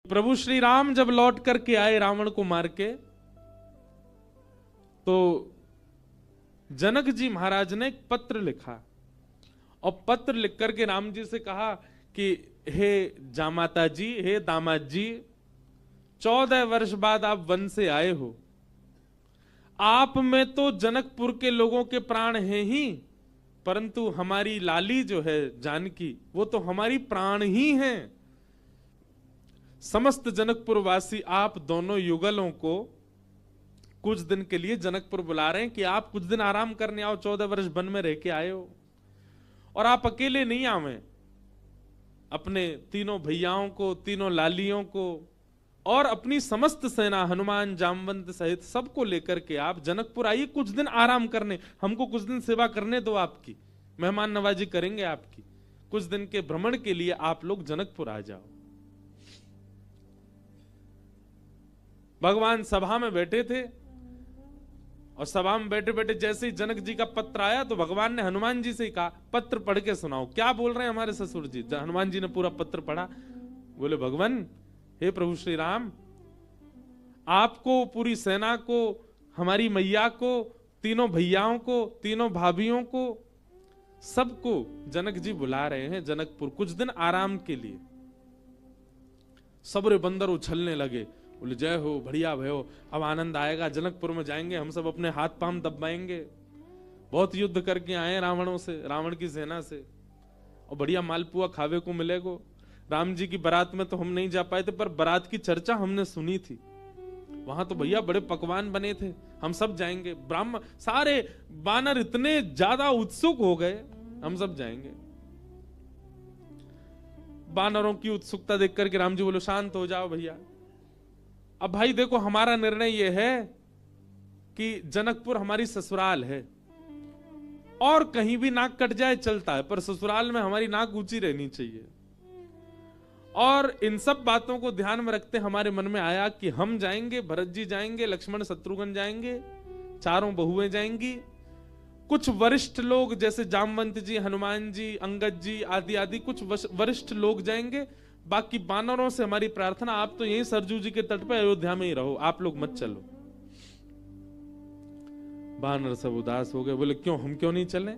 प्रभु श्री राम जब लौट करके आए रावण को मार के, तो जनक जी महाराज ने एक पत्र लिखा और पत्र लिख करके राम जी से कहा कि हे जामाता जी, हे दामाद जी, 14 वर्ष बाद आप वन से आए हो। आप में तो जनकपुर के लोगों के प्राण हैं ही, परंतु हमारी लाली जो है जानकी, वो तो हमारी प्राण ही हैं। समस्त जनकपुर वासी आप दोनों युगलों को कुछ दिन के लिए जनकपुर बुला रहे हैं कि आप कुछ दिन आराम करने आओ, 14 वर्ष वन में रह के आए हो। और आप अकेले नहीं आवे, अपने तीनों भैयाओं को, तीनों लालियों को और अपनी समस्त सेना हनुमान जामवंत सहित सबको लेकर के आप जनकपुर आइए, कुछ दिन आराम करने, हमको कुछ दिन सेवा करने दो, आपकी मेहमान नवाजी करेंगे आपकी। कुछ दिन के भ्रमण के लिए आप लोग जनकपुर आ जाओ। भगवान सभा में बैठे थे और सभा में बैठे बैठे जैसे ही जनक जी का पत्र आया तो भगवान ने हनुमान जी से ही कहा, पत्र पढ़ के सुनाओ, क्या बोल रहे हैं हमारे ससुर जी। हनुमान जी ने पूरा पत्र पढ़ा। बोले, भगवान, हे प्रभु श्री राम, आपको, पूरी सेना को, हमारी मैया को, तीनों भैयाओं को, तीनों भाभियों को, सबको जनक जी बुला रहे हैं जनकपुर कुछ दिन आराम के लिए। सबरे बंदर उछलने लगे। बोले, जय हो, बढ़िया भयो, अब आनंद आएगा, जनकपुर में जाएंगे, हम सब अपने हाथ पांव दबाएंगे। बहुत युद्ध करके आए रावणों से, रावण की सेना से, और बढ़िया मालपुआ खावे को मिलेगा। राम जी की बारात में तो हम नहीं जा पाए थे, पर बारात की चर्चा हमने सुनी थी। वहां तो भैया बड़े पकवान बने थे, हम सब जाएंगे। ब्राह्मण सारे बानर इतने ज्यादा उत्सुक हो गए, हम सब जाएंगे। बानरों की उत्सुकता देख करके राम जी बोलो, शांत हो जाओ भैया। अब भाई देखो, हमारा निर्णय यह है कि जनकपुर हमारी ससुराल है, और कहीं भी नाक कट जाए चलता है, पर ससुराल में हमारी नाक ऊंची रहनी चाहिए। और इन सब बातों को ध्यान में रखते हमारे मन में आया कि हम जाएंगे, भरत जी जाएंगे, लक्ष्मण शत्रुघ्न जाएंगे, चारों बहुएं जाएंगी, कुछ वरिष्ठ लोग जैसे जामवंत जी, हनुमान जी, अंगद जी आदि आदि कुछ वरिष्ठ लोग जाएंगे। बाकी बानरों से हमारी प्रार्थना, आप तो यहीं सरजू जी के तट पे अयोध्या में ही रहो, आप लोग मत चलो। बानर सब उदास हो गए। बोले, क्यों, हम क्यों नहीं चले?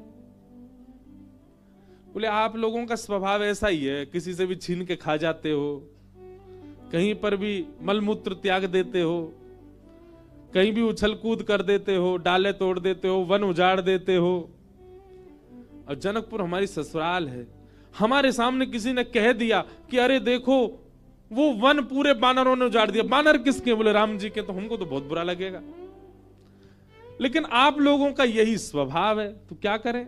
बोले, आप लोगों का स्वभाव ऐसा ही है, किसी से भी छीन के खा जाते हो, कहीं पर भी मलमूत्र त्याग देते हो, कहीं भी उछल कूद कर देते हो, डाले तोड़ देते हो, वन उजाड़ देते हो। और जनकपुर हमारी ससुराल है। हमारे सामने किसी ने कह दिया कि अरे देखो, वो वन पूरे बानरों ने उजाड़ दिया। बानर किसके? बोले, राम जी के। तो हमको तो बहुत बुरा लगेगा, लेकिन आप लोगों का यही स्वभाव है, तो क्या करें?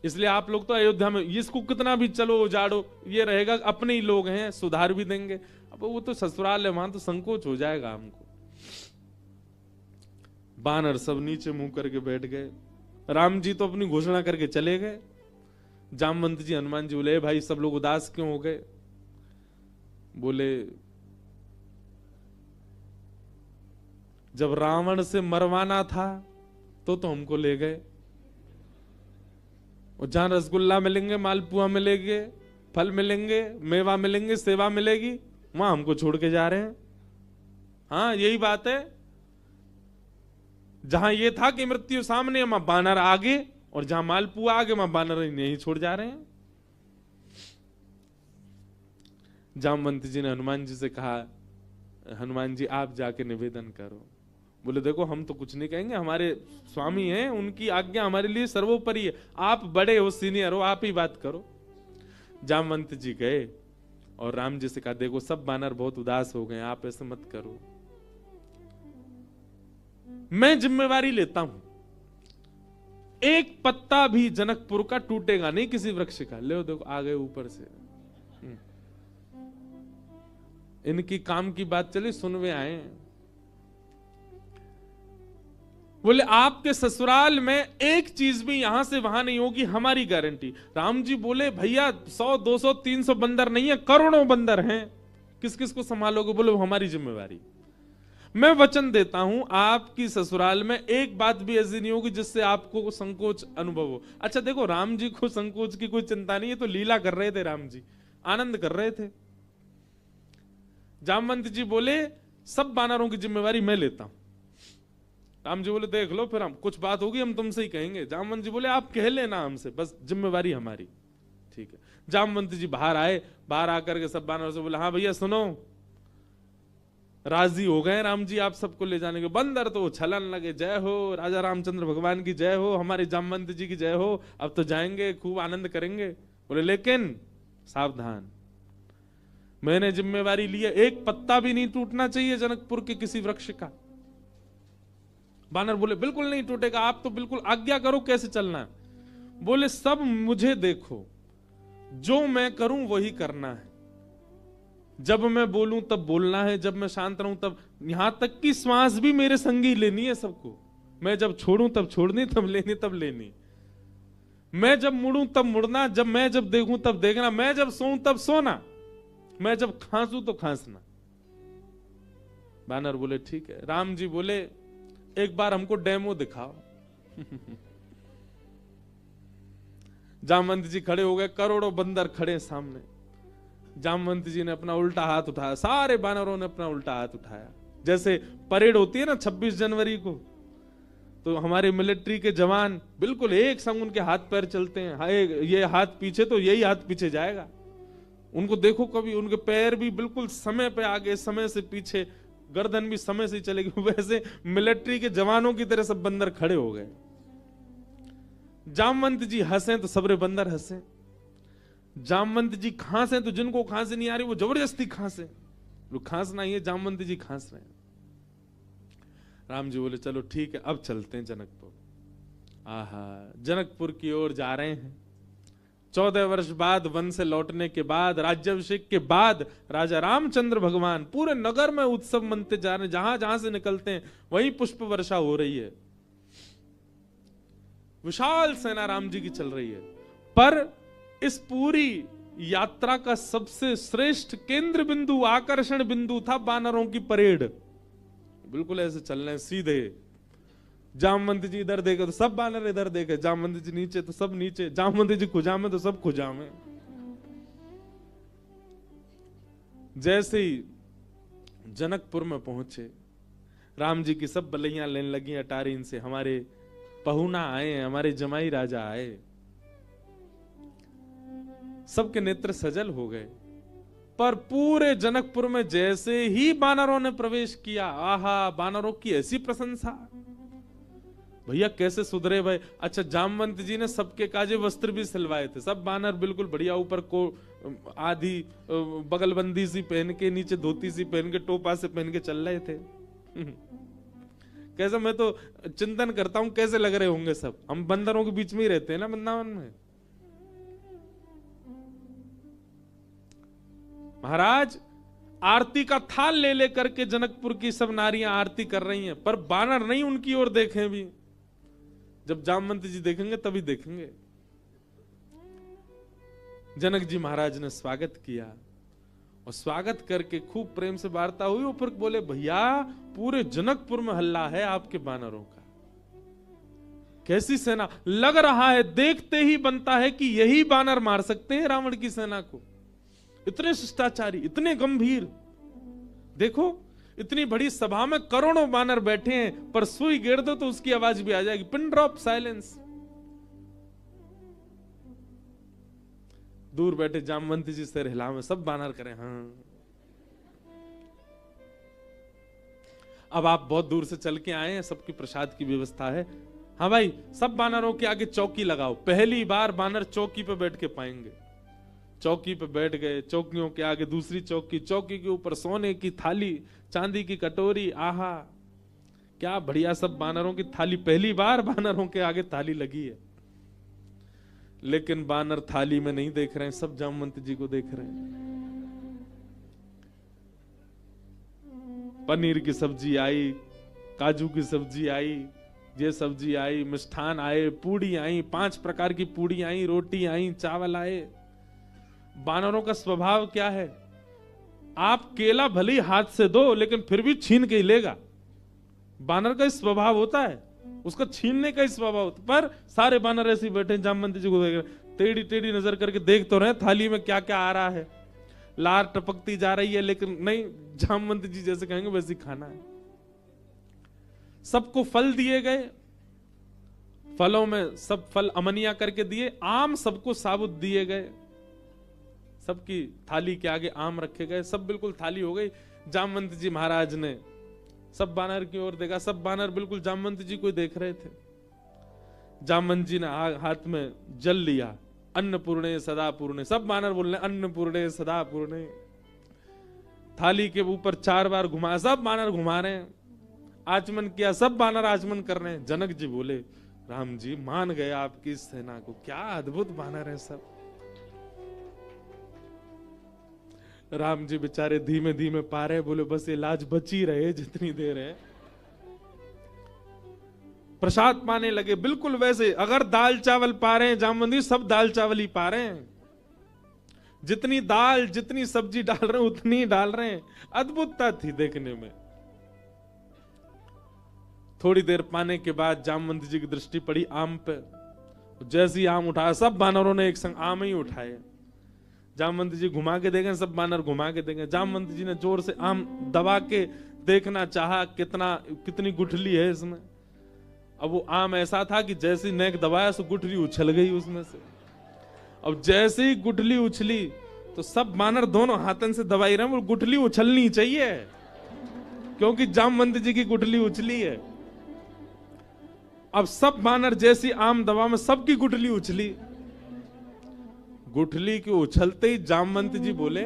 इसलिए आप लोग तो अयोध्या में, इसको कितना भी चलो उजाड़ो, ये रहेगा अपने ही लोग हैं, सुधार भी देंगे। अब वो तो ससुराल है, वहां तो संकोच हो जाएगा हमको। बानर सब नीचे मुंह करके बैठ गए। राम जी तो अपनी घोषणा करके चले गए। जामवंत जी, हनुमान जी बोले, भाई सब लोग उदास क्यों हो गए? बोले, जब रावण से मरवाना था तो हमको ले गए, और जहां रसगुल्ला मिलेंगे, मालपुआ मिलेंगे, फल मिलेंगे, मेवा मिलेंगे, सेवा मिलेगी, वहां हमको छोड़ के जा रहे हैं। हाँ, यही बात है। जहां ये था कि मृत्यु सामने, वहां बानर आगे, और जहां मालपुआ आगे, वहां बानर नहीं छोड़ जा रहे हैं। जामवंत जी ने हनुमान जी से कहा, हनुमान जी आप जाके निवेदन करो। बोले, देखो हम तो कुछ नहीं कहेंगे, हमारे स्वामी हैं, उनकी आज्ञा हमारे लिए सर्वोपरि है। आप बड़े हो, सीनियर हो, आप ही बात करो। जामवंत जी गए और राम जी से कहा, देखो सब बानर बहुत उदास हो गए, आप ऐसे मत करो, मैं जिम्मेवारी लेता हूं, एक पत्ता भी जनकपुर का टूटेगा नहीं, किसी वृक्ष का। ले देखो, आ गए ऊपर से। इनकी काम की बात चली, सुनवे आए। बोले, आपके ससुराल में एक चीज भी यहां से वहां नहीं होगी, हमारी गारंटी। राम जी बोले, भैया 100 200 300 बंदर नहीं है, करोड़ों बंदर हैं, किस किस को संभालोगे? बोले, वो हमारी जिम्मेवारी। मैं वचन देता हूं, आपकी ससुराल में एक बात भी ऐसी नहीं होगी जिससे आपको संकोच अनुभव हो। अच्छा देखो, राम जी को संकोच की कोई चिंता नहीं है, तो लीला कर रहे थे राम जी। आनंद कर रहे थे। जामवंत जी बोले सब बानरों की जिम्मेवारी मैं लेता हूं। राम जी बोले देख लो, फिर हम कुछ बात होगी हम तुमसे ही कहेंगे। जामवंत जी बोले आप कह लेना हमसे, बस जिम्मेवारी हमारी। ठीक है। जामवंत जी बाहर आए, बाहर आकर के सब बानरों से बोले हाँ भैया सुनो, राजी हो गए राम जी आप सबको ले जाने के। बंदर तो छलन लगे, जय हो राजा रामचंद्र भगवान की जय हो, हमारे जामवंत जी की जय हो, अब तो जाएंगे खूब आनंद करेंगे। बोले लेकिन सावधान, मैंने जिम्मेवारी ली है, एक पत्ता भी नहीं टूटना चाहिए जनकपुर के किसी वृक्ष का। बानर बोले बिल्कुल नहीं टूटेगा, आप तो बिल्कुल आज्ञा करो कैसे चलना है। बोले सब मुझे देखो, जो मैं करूं वही करना है, जब मैं बोलूं तब बोलना है, जब मैं शांत रहूं तब, यहां तक कि श्वास भी मेरे संगी लेनी है सबको। मैं जब छोड़ूं तब छोड़नी, तब लेनी तब लेनी, मैं जब मुड़ूं तब मुड़ना, मैं जब देखूं तब देखना, मैं जब सोऊं तब सोना, मैं जब खांसूं तो खांसना। बानर बोले ठीक है। राम जी बोले एक बार हमको डेमो दिखाओ। जामवंत जी खड़े हो गए, करोड़ों बंदर खड़े सामने। जामवंत जी ने अपना उल्टा हाथ उठाया, सारे बानरों ने अपना उल्टा हाथ उठाया। जैसे परेड होती है ना 26 जनवरी को, तो हमारे मिलिट्री के जवान बिल्कुल एक संग उनके हाथ पैर चलते हैं, ये हाथ पीछे तो यही हाथ पीछे जाएगा। उनको देखो कभी, उनके पैर भी बिल्कुल समय पे आगे, समय से पीछे, गर्दन भी समय से चलेगी। वैसे मिलिट्री के जवानों की तरह सब बंदर खड़े हो गए। जामवंत जी हंसे तो सबरे बंदर हंसे। जामवंत जी खांसे तो जिनको खांसी नहीं आ रही वो जबरदस्ती खांसे। खांसना ही है, जामवंत जी खांस रहे हैं। राम जी बोले चलो ठीक है, अब चलते हैं जनकपुर। आहा, जनकपुर की ओर जा रहे हैं। 14 वर्ष बाद वन से लौटने के बाद, राज्याभिषेक के बाद, राजा रामचंद्र भगवान पूरे नगर में उत्सव मनते जा रहे हैं। जहां जहां से निकलते हैं वहीं पुष्प वर्षा हो रही है, विशाल सेना राम जी की चल रही है। पर इस पूरी यात्रा का सबसे श्रेष्ठ केंद्र बिंदु, आकर्षण बिंदु था बानरों की परेड। बिल्कुल ऐसे चल रहे हैं सीधे। जामवंत जी इधर देखे तो सब बानर इधर देखे, जामवंत जी नीचे तो सब नीचे, जामवंत जी खुजा में तो सब खुजा में। जैसे ही जनकपुर में पहुंचे, राम जी की सब बलैयां लेने लगी अटारीन से। हमारे पहुना आए, हमारे जमाई राजा आए, सबके नेत्र सजल हो गए। पर पूरे जनकपुर में जैसे ही बानरों ने प्रवेश किया, आहा, बानरों की ऐसी प्रशंसा, भैया कैसे सुधरे भाई। अच्छा, जामवंत जी ने सबके काजे वस्त्र भी सिलवाए थे। सब बानर बिल्कुल बढ़िया, ऊपर को आधी बगलबंदी सी पहन के, नीचे धोती सी पहन के, टोपा से पहन के चल रहे थे। कैसे, मैं तो चिंतन करता हूं कैसे लग रहे होंगे सब। हम बंदरों के बीच में ही रहते हैं ना वृंदावन में। महाराज आरती का थाल ले लेकर के जनकपुर की सब नारियां आरती कर रही हैं, पर बानर नहीं उनकी ओर देखें भी। जब जामवंत जी देखेंगे तभी देखेंगे। जनक जी महाराज ने स्वागत किया, और स्वागत करके खूब प्रेम से वार्ता हुई। और फिर बोले भैया पूरे जनकपुर में हल्ला है आपके बानरों का, कैसी सेना। लग रहा है देखते ही बनता है कि यही बानर मार सकते हैं रावण की सेना को। इतने शिष्टाचारी, इतने गंभीर। देखो इतनी बड़ी सभा में करोड़ों बानर बैठे हैं, पर सुई गिर दो तो उसकी आवाज भी आ जाएगी। Pin drop silence. दूर बैठे जामवंत जी सिर हिलावे, सब बानर करें हाँ। अब आप बहुत दूर से चल के आए हैं, सबकी प्रसाद की व्यवस्था है। हाँ भाई, सब बानरों के आगे चौकी लगाओ। पहली बार बानर चौकी पे बैठ के पाएंगे। चौकी पे बैठ गए, चौकियों के आगे दूसरी चौकी, चौकी के ऊपर सोने की थाली, चांदी की कटोरी। आहा, क्या बढ़िया। सब बानरों की थाली, पहली बार बानरों के आगे थाली लगी है। लेकिन बानर थाली में नहीं देख रहे हैं, सब जामवंत जी को देख रहे हैं। पनीर की सब्जी आई, काजू की सब्जी आई, ये सब्जी आई, मिष्ठान आए, पूड़ी आई, 5 प्रकार की पूड़ी आई, रोटी आई, चावल आए। बानरों का स्वभाव क्या है, आप केला भले ही हाथ से दो लेकिन फिर भी छीन के ही लेगा। बानर का स्वभाव होता है, उसका छीनने का ही स्वभाव होता है। पर सारे बानर ऐसे बैठे जामवंत जी को देख रहे, टेढ़ी टेढ़ी नजर करके देख तो रहे थाली में क्या क्या आ रहा है। लार टपकती जा रही है, लेकिन नहीं, जामवंत जी जैसे कहेंगे वैसे ही खाना है। सबको फल दिए गए, फलों में सब फल अमनिया करके दिए, आम सबको साबुत दिए गए, सबकी थाली के आगे आम रखे गए, सब बिल्कुल थाली हो गई। जामवंत जी महाराज ने सब बानर की ओर देखा, सब बानर बिल्कुल जामवंत जी को देख रहे थे। जामवंत जी ने हाथ में जल लिया, अन्नपूर्णे सदा पूर्णे, सब बानर बोल रहे अन्नपूर्णे सदा पूर्णे। थाली के ऊपर 4 बार घुमाया, सब बानर घुमा रहे हैं। आचमन किया, सब बानर आचमन कर रहे हैं। जनक जी बोले, राम जी मान गए आपकी सेना को, क्या अद्भुत बानर है सब। राम जी बेचारे धीमे धीमे पा रहे, बोले बस ये लाज बची रहे जितनी देर है। प्रसाद पाने लगे, बिल्कुल वैसे अगर दाल चावल पा रहे हैं जामवंत जी, सब दाल चावल ही पा रहे हैं, जितनी दाल जितनी सब्जी डाल रहे हैं उतनी डाल रहे हैं। अद्भुतता थी देखने में। थोड़ी देर पाने के बाद जामवंत जी की दृष्टि पड़ी आम पे, जैसे ही आम उठाया, सब बानरों ने एक संग आम ही उठाए। जामवंत जी घुमा के देखें, सब बानर घुमा के देखें। जामवंत जी ने जोर से आम दबा के देखना चाहा कितनी गुठली है इसमें। अब वो आम ऐसा था कि जैसे नेक दबाया सो गुठली उछल गई उसमें से। अब जैसे ही गुठली उछली तो सब बानर दोनों हाथन से दबाई रहे, वो गुठली उछलनी चाहिए क्योंकि जामवंत जी की गुठली उछली है। अब सब बानर जैसी आम दबा में सबकी गुठली उछली। गुठली के उछलते ही जामवंत जी बोले,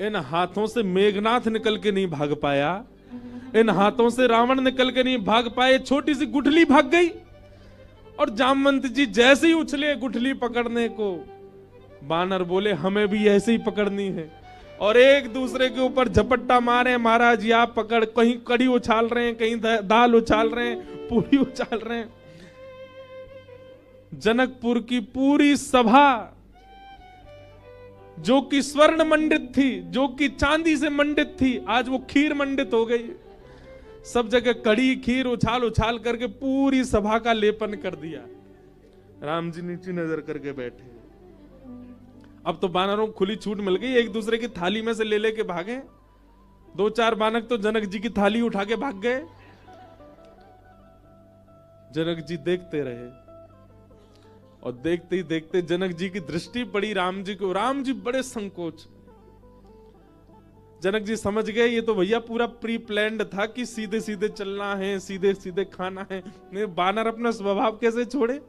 इन हाथों से मेघनाथ निकल के नहीं भाग पाया, इन हाथों से रावण निकल के नहीं भाग पाए, छोटी सी गुठली भाग गई। और जामवंत जी जैसे ही उछले गुठली पकड़ने को, बानर बोले हमें भी ऐसे ही पकड़नी है, और एक दूसरे के ऊपर झपट्टा मारे। महाराज या पकड़, कहीं कड़ी उछाल रहे हैं, कहीं दाल उछाल रहे हैं, पूरी उछाल रहे हैं। जनकपुर की पूरी सभा जो कि स्वर्ण मंडित थी, जो कि चांदी से मंडित थी, आज वो खीर मंडित हो गई। सब जगह कड़ी खीर उछाल उछाल करके पूरी सभा का लेपन कर दिया। राम जी नीचे नजर करके बैठे। अब तो बानरों को खुली छूट मिल गई, एक दूसरे की थाली में से ले लेके भागे। 2-4 बानर तो जनक जी की थाली उठा के भाग गए। जनक जी देखते रहे, और देखते ही देखते जनक जी की दृष्टि पड़ी राम जी को। राम जी बड़े संकोच। जनक जी समझ गए ये तो भैया पूरा प्री प्लान्ड था कि सीधे सीधे चलना है, सीधे सीधे खाना है। नहीं, बानर अपना स्वभाव कैसे छोड़े।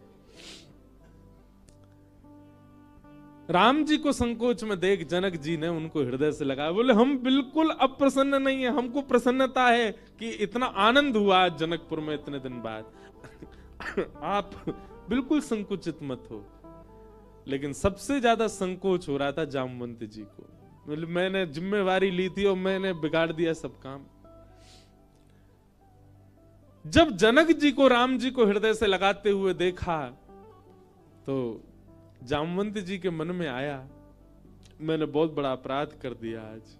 राम जी को संकोच में देख जनक जी ने उनको हृदय से लगाया, बोले हम बिल्कुल अप्रसन्न नहीं है, हमको प्रसन्नता है कि इतना आनंद हुआ जनकपुर में इतने दिन बाद। आप बिल्कुल संकुचित मत हो। लेकिन सबसे ज्यादा संकोच हो रहा था जामवंत जी को। मैंने जिम्मेवारी ली थी और मैंने बिगाड़ दिया सब काम। जब जनक जी को राम जी को हृदय से लगाते हुए देखा तो जामवंत जी के मन में आया, मैंने बहुत बड़ा अपराध कर दिया। आज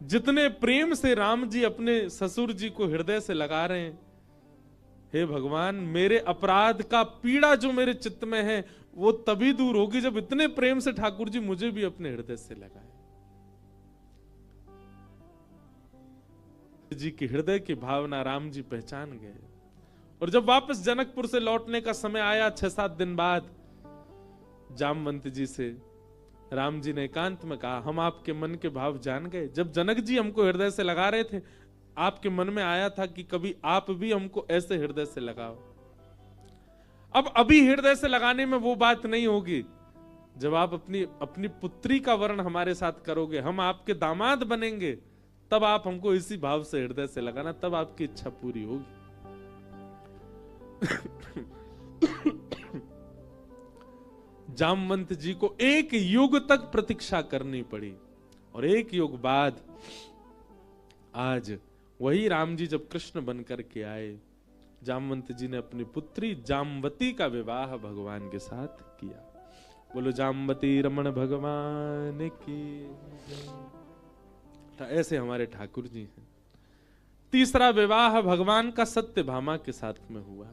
जितने प्रेम से राम जी अपने ससुर जी को हृदय से लगा रहे हैं, हे भगवान, मेरे अपराध का पीड़ा जो मेरे चित्त में है वो तभी दूर होगी जब इतने प्रेम से ठाकुर जी मुझे भी अपने हृदय से लगाए। जी की हृदय की भावना राम जी पहचान गए। और जब वापस जनकपुर से लौटने का समय आया 6-7 दिन बाद, जामवंत जी से राम जी ने एकांत में कहा, हम आपके मन के भाव जान गए। जब जनक जी हमको हृदय से लगा रहे थे, आपके मन में आया था कि कभी आप भी हमको ऐसे हृदय से लगाओ। अब अभी हृदय से लगाने में वो बात नहीं होगी। जब आप अपनी पुत्री का वर्ण हमारे साथ करोगे, हम आपके दामाद बनेंगे, तब आप हमको इसी भाव से हृदय से लगाना, तब आपकी इच्छा पूरी होगी। जामवंत जी को 1 युग तक प्रतीक्षा करनी पड़ी, और 1 युग बाद आज वही राम जी जब कृष्ण बनकर के आए, जामवंत जी ने अपनी पुत्री जामवती का विवाह भगवान के साथ किया। बोलो जामवती रमण भगवान की। ऐसे हमारे ठाकुर जी हैं। तीसरा विवाह भगवान का सत्यभामा के साथ में हुआ।